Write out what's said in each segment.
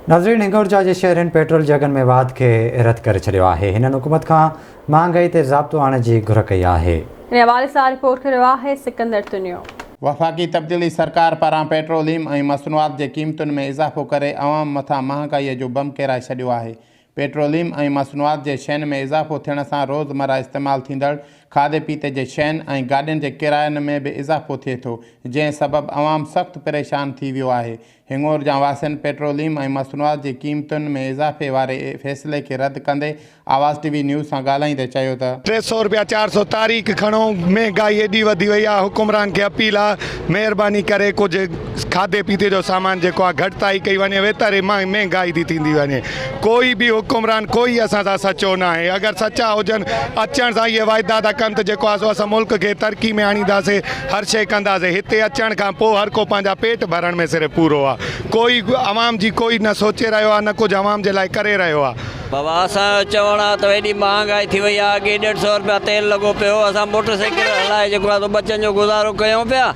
नाज़रीन, हिंगोरजा जे शहरनि पेट्रोल जगन में वाध के रद्द करे छॾियो आहे। हिननि हुकूमत खां महांगाई ते ज़ाब्तो आणण जी घुर कई आहे। इन हवाले सां रिपोर्ट करियो आहे सिकंदर तुनियो। वफ़ाक़ी तब्दीली सरकार पारां पेट्रोलियम ऐं मसनूआत जे क़ीमतुनि में इज़ाफ़ो करे अवाम मथां महांगाईअ जो बम किराए छॾियो आहे। पेट्रोलियम ऐं मसनूआत जे शयुनि में इज़ाफ़ो थियण सां रोज़मर्रा इस्तेमालु थींदड़ खाधे पीते जे शयुनि ऐं गाॾियुनि जे किरायनि में बि इज़ाफ़ो थिए थो, जंहिं सबबु अवाम सख़्तु परेशान थी वियो आहे। हिंगोरजा वासियुनि पेट्रोलियम ऐं मसनूआत जी क़ीमतुनि में इज़ाफ़े वारे फ़ैसिले खे रद्द कंदे आवाज़ टीवी न्यूज़ सां ॻाल्हाईंदे चयो त 300 रुपया 400 तारीख़ खणो, महांगाई एॾी वधी वई आहे। हुकुमरान खे अपील आहे, महिरबानी करे कुझु खाधे पीते जो सामान जेको आहे घटिताई कई वञे, वेतरे महांगाई थी थींदी वञे। कोई बि हुकुमरान कोई असां सां सचो न आहे। अगरि सचा हुजनि अचण सां इहे वाइदा था कनि त जेको आहे असां मुल्क खे तरक़ी में आणींदासीं, हर शइ कंदासीं। हिते अचण खां पोइ हर को पंहिंजा पेट भरण में सिर्फ़ु पूरो आहे। कोई आवाम जी कोई न सोचे रहियो आहे, न कुझु आवाम जे लाइ करे रहियो आहे। बाबा असां चवण आहे त एॾी महांगाई थी वई आहे। अॻे 150 रुपया तेल लॻो पियो, असां मोटरसाइकिल हलाए जेको आहे बचनि जो गुज़ारो कयूं पिया।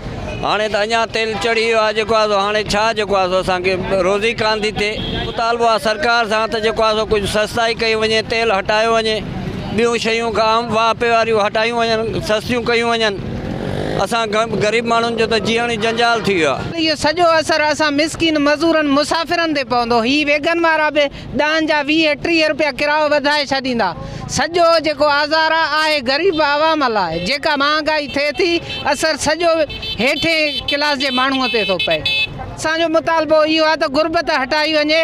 हाणे त अञा तेल चढ़ी वियो आहे। जेको आहे हाणे छा जेको आहे असांखे रोज़ी कान थी थिए। मुतालबो आहे सरकार सां त जेको आहे कुझु सस्ताई कई वञे, तेल हटायो वञे, ॿियूं शयूं खां वापे वारियूं हटायूं वञनि, सस्तियूं कयूं वञनि। असां ग़रीब माण्हुनि जो त जीअण ई जंजाल थी वियो आहे। इहो सॼो असरु असां मिसकिन मज़ूरनि मुसाफ़िरनि ते पवंदो। हीअ वेगन वारा बि 10 जा 20-30 रुपया किरायो वधाए छॾींदा। सॼो जेको आज़ार आहे ग़रीब आवाम लाइ, जेका महांगाई थिए थी, असरु सॼो हेठे क्लास जे माण्हूअ ते थो पए। असांजो मुतालबो इहो आहे त गुरबत हटाई वञे,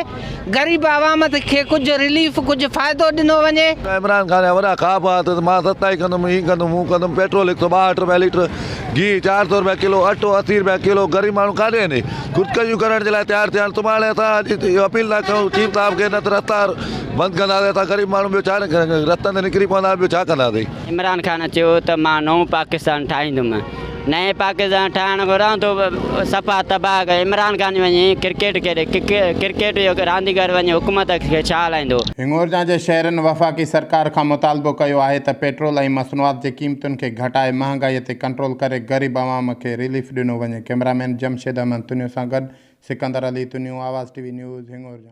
ग़रीब आवाम खे कुझु रिलीफ, कुझु फ़ाइदो ॾिनो वञे। इमरान खान जा वॾा ख़्वाब आहे त मां सताई कंदुमि, हीअं कंदुमि, हू कंदुमि। पेट्रोल 162 रुपया लीटर, घी 400 रुपया किलो, अटो 80 रुपया किलो। ग़रीब माण्हू काॾे आहिनि, ख़ुदकुशियूं करण जे लाइ तयारु थिया आहिनि। सुभाणे असां इहो अपील था कयूं चीफ साहिब खे, न त रस्ता बंदि कंदासीं। असां ग़रीब माण्हू ॿियो छा रस्तनि ते निकिरी पवंदा, ॿियो छा कंदासीं। इमरान खान चयो त मां नओं पाकिस्तान ठाहींदुमि। नए पाकिस्तान ठाहिण घुरां थो सफ़ा तबाह करे। इमरान खान वञे क्रिकेट जो रांदीगर वञे, हुकूमत खे छा हलाईंदो। हिंगोरजा जे शहरनि वफ़ाक़ी सरकार खां मुतालबो कयो आहे त पेट्रोल ऐं मसनूआत जे क़ीमतुनि खे घटाए महांगाईअ ते कंट्रोल करे ग़रीब आवाम खे रिलीफ ॾिनो वञे। कैमरामैन जमशेद अहमद तुनियो सां गॾु सिकंदर अली तुनियो, आवाज़ टीवी न्यूज़, हिंगोरजा।